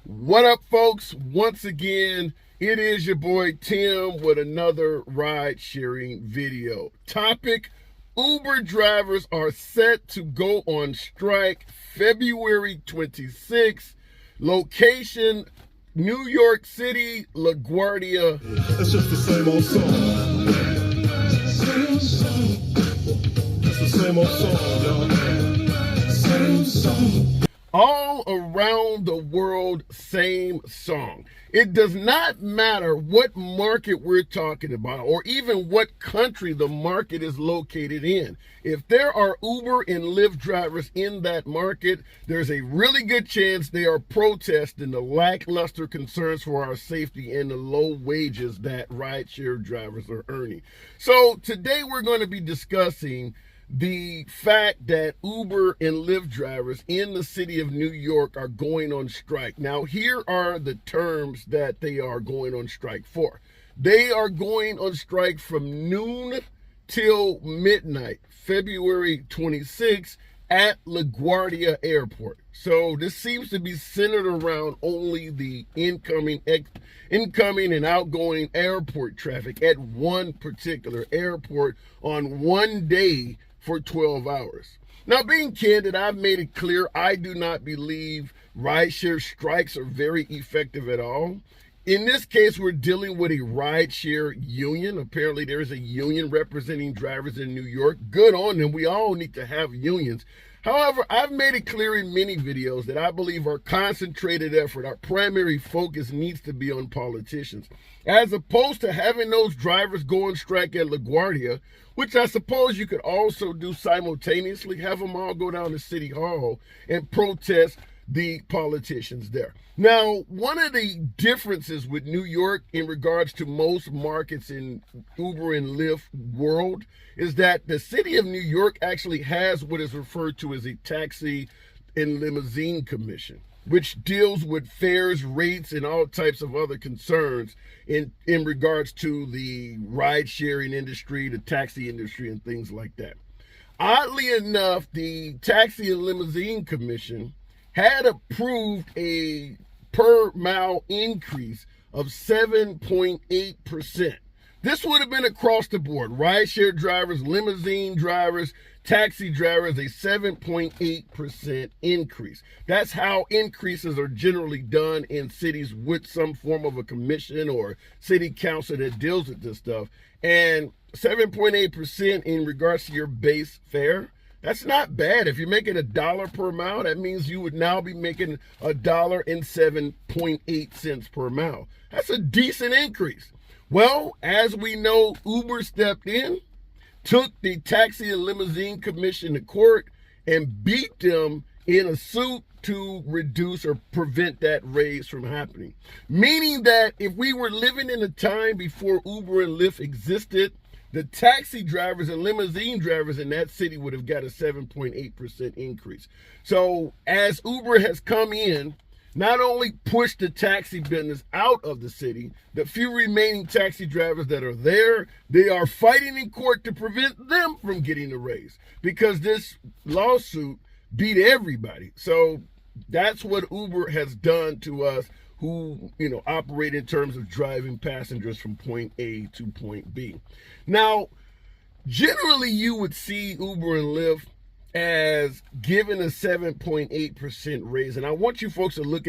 What up, folks? Once again, it is your boy Tim with another ride sharing video. Topic: Uber drivers are set to go on strike February 26th. Location: New York City, LaGuardia. It's just the same old song. It's the same old song, y'all. Same song. All around the world, same song. It does not matter what market we're talking about or even what country the market is located in. If there are Uber and Lyft drivers in that market, there's a really good chance they are protesting the lackluster concerns for our safety and the low wages that rideshare drivers are earning. So today we're going to be discussing the fact that Uber and Lyft drivers in the city of New York are going on strike. Now, here are the terms that they are going on strike for. They are going on strike from noon till midnight, February 26th at LaGuardia Airport. So this seems to be centered around only the incoming and outgoing airport traffic at one particular airport on one day for 12 hours. Now, being candid, I've made it clear I do not believe rideshare strikes are very effective at all. In this case, we're dealing with a rideshare union. Apparently, there's a union representing drivers in New York. Good on them. We all need to have unions. However, I've made it clear in many videos that I believe our concentrated effort, our primary focus needs to be on politicians, as opposed to having those drivers go on strike at LaGuardia, which I suppose you could also do simultaneously, have them all go down to City Hall and protest the politicians there. Now, one of the differences with New York in regards to most markets in Uber and Lyft world is that the city of New York actually has what is referred to as a taxi and limousine commission, which deals with fares, rates, and all types of other concerns in regards to the ride sharing industry, the taxi industry, and things like that. Oddly enough, the Taxi and Limousine Commission had approved a per mile increase of 7.8%. This would have been across the board. Rideshare drivers, limousine drivers, taxi drivers, a 7.8% increase. That's how increases are generally done in cities with some form of a commission or city council that deals with this stuff. And 7.8% in regards to your base fare, that's not bad. If you're making $1 per mile, that means you would now be making $1.07.8 per mile. That's a decent increase. Well, as we know, Uber stepped in, took the Taxi and Limousine Commission to court, and beat them in a suit to reduce or prevent that raise from happening. Meaning that if we were living in a time before Uber and Lyft existed, the taxi drivers and limousine drivers in that city would have got a 7.8% increase. So as Uber has come in, not only pushed the taxi business out of the city, the few remaining taxi drivers that are there, they are fighting in court to prevent them from getting a raise because this lawsuit beat everybody. So that's what Uber has done to us who, operate in terms of driving passengers from point A to point B. Now, generally you would see Uber and Lyft as giving a 7.8% raise. And I want you folks to look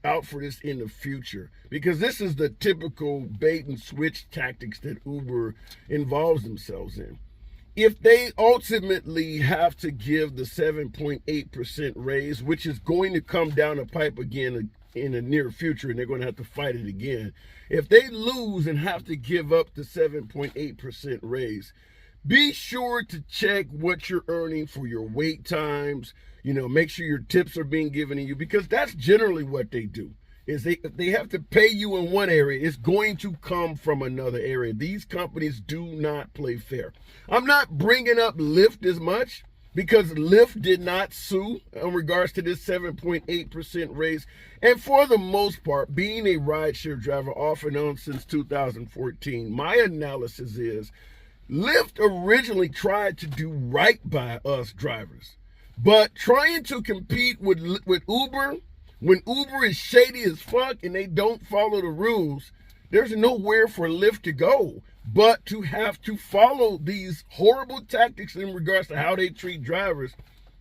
out for this in the future, because this is the typical bait and switch tactics that Uber involves themselves in. If they ultimately have to give the 7.8% raise, which is going to come down the pipe again in the near future, and they're going to have to fight it again. If they lose and have to give up the 7.8% raise, be sure to check what you're earning for your wait times. Make sure your tips are being given to you, because that's generally what they do. Is they have to pay you in one area, it's going to come from another area. These companies do not play fair. I'm not bringing up Lyft as much because Lyft did not sue in regards to this 7.8% raise. And for the most part, being a rideshare driver off and on since 2014, my analysis is Lyft originally tried to do right by us drivers, but trying to compete with Uber When Uber is shady as fuck and they don't follow the rules, there's nowhere for Lyft to go but to have to follow these horrible tactics in regards to how they treat drivers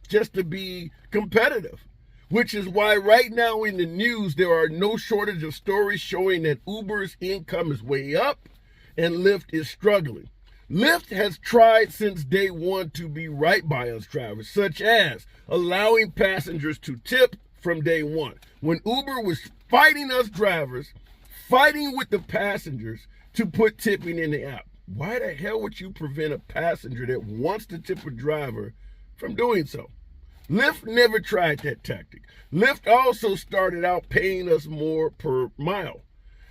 just to be competitive. Which is why right now in the news, there are no shortage of stories showing that Uber's income is way up and Lyft is struggling. Lyft has tried since day one to be right by us drivers, such as allowing passengers to tip from day one. When Uber was fighting us drivers, fighting with the passengers to put tipping in the app. Why the hell would you prevent a passenger that wants to tip a driver from doing so? Lyft never tried that tactic. Lyft also started out paying us more per mile.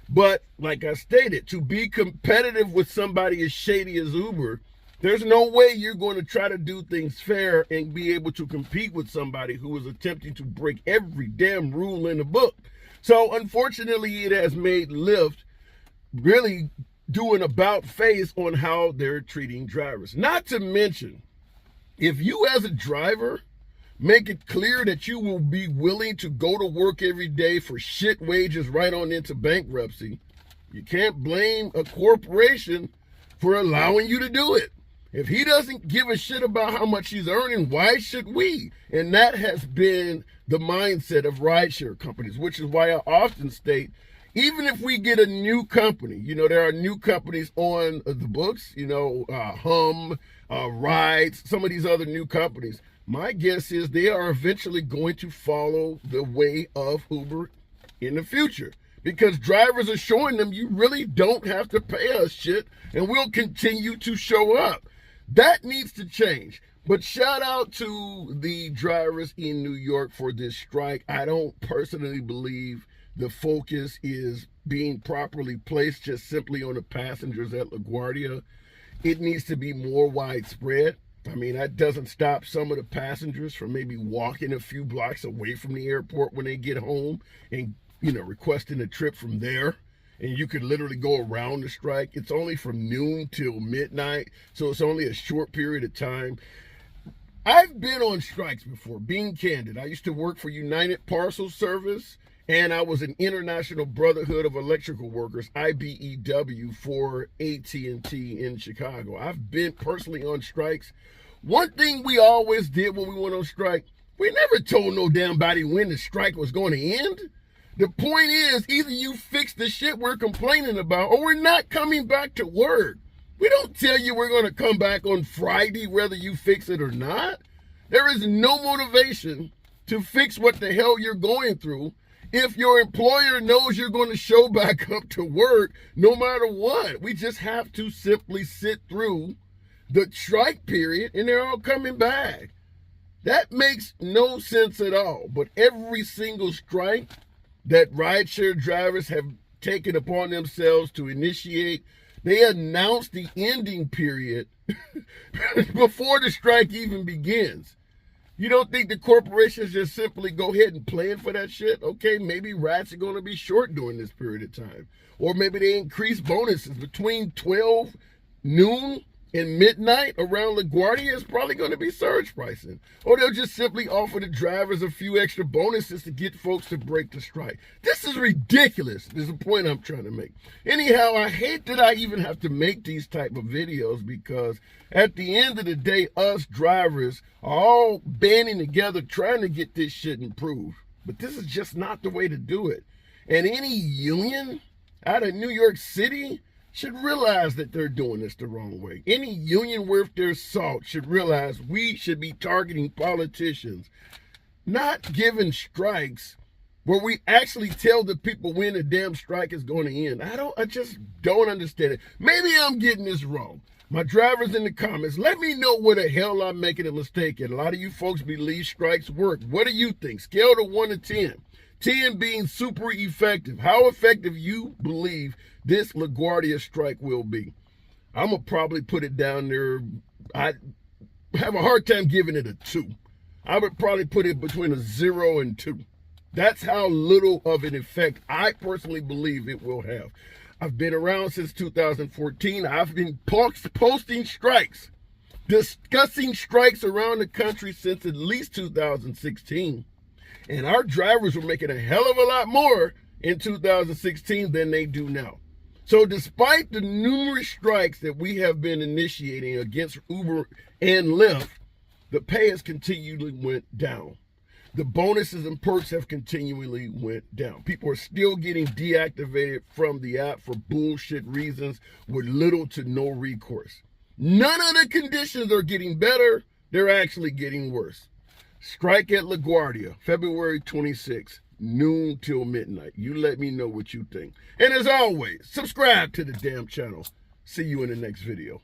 But like I stated, to be competitive with somebody as shady as Uber, there's no way you're going to try to do things fair and be able to compete with somebody who is attempting to break every damn rule in the book. So unfortunately, it has made Lyft really do an about face on how they're treating drivers. Not to mention, if you as a driver make it clear that you will be willing to go to work every day for shit wages right on into bankruptcy, you can't blame a corporation for allowing you to do it. If he doesn't give a shit about how much he's earning, why should we? And that has been the mindset of rideshare companies, which is why I often state, even if we get a new company, there are new companies on the books, Hum, Rides, some of these other new companies. My guess is they are eventually going to follow the way of Uber in the future, because drivers are showing them you really don't have to pay us shit and we'll continue to show up. That needs to change. But shout out to the drivers in New York for this strike. I don't personally believe the focus is being properly placed just simply on the passengers at LaGuardia. It needs to be more widespread. I mean, that doesn't stop some of the passengers from maybe walking a few blocks away from the airport when they get home and, requesting a trip from there. And you could literally go around the strike. It's only from noon till midnight, so it's only a short period of time. I've been on strikes before, being candid. I used to work for United Parcel Service, and I was an International Brotherhood of Electrical Workers, IBEW, for AT&T in Chicago. I've been personally on strikes. One thing we always did when we went on strike, we never told no damn body when the strike was going to end. The point is, either you fix the shit we're complaining about or we're not coming back to work. We don't tell you we're going to come back on Friday whether you fix it or not. There is no motivation to fix what the hell you're going through if your employer knows you're going to show back up to work no matter what. We just have to simply sit through the strike period and they're all coming back. That makes no sense at all. But every single strike that rideshare drivers have taken upon themselves to initiate, they announce the ending period before the strike even begins. You don't think the corporations just simply go ahead and plan for that shit? Okay, maybe rats are going to be short during this period of time. Or maybe they increase bonuses between 12 noon and midnight around LaGuardia. Is probably going to be surge pricing. Or they'll just simply offer the drivers a few extra bonuses to get folks to break the strike. This is ridiculous. There's a point I'm trying to make. Anyhow, I hate that I even have to make these type of videos, because at the end of the day, us drivers are all banding together trying to get this shit improved. But this is just not the way to do it. And any union out of New York City should realize that they're doing this the wrong way. Any union worth their salt should realize we should be targeting politicians, not giving strikes where we actually tell the people when the damn strike is going to end. I just don't understand it. Maybe I'm getting this wrong. My drivers in the comments, let me know where the hell I'm making a mistake at. A lot of you folks believe strikes work. What do you think? Scale to 1 to 10. 10 being super effective. How effective you believe this LaGuardia strike will be? I'm going to probably put it down there. I have a hard time giving it a 2. I would probably put it between a 0 and 2. That's how little of an effect I personally believe it will have. I've been around since 2014. I've been posting strikes, discussing strikes around the country since at least 2016. And our drivers were making a hell of a lot more in 2016 than they do now. So despite the numerous strikes that we have been initiating against Uber and Lyft, the pay has continually went down. The bonuses and perks have continually went down. People are still getting deactivated from the app for bullshit reasons with little to no recourse. None of the conditions are getting better. They're actually getting worse. Strike at LaGuardia, February 26th, noon till midnight. You let me know what you think. And as always, subscribe to the damn channel. See you in the next video.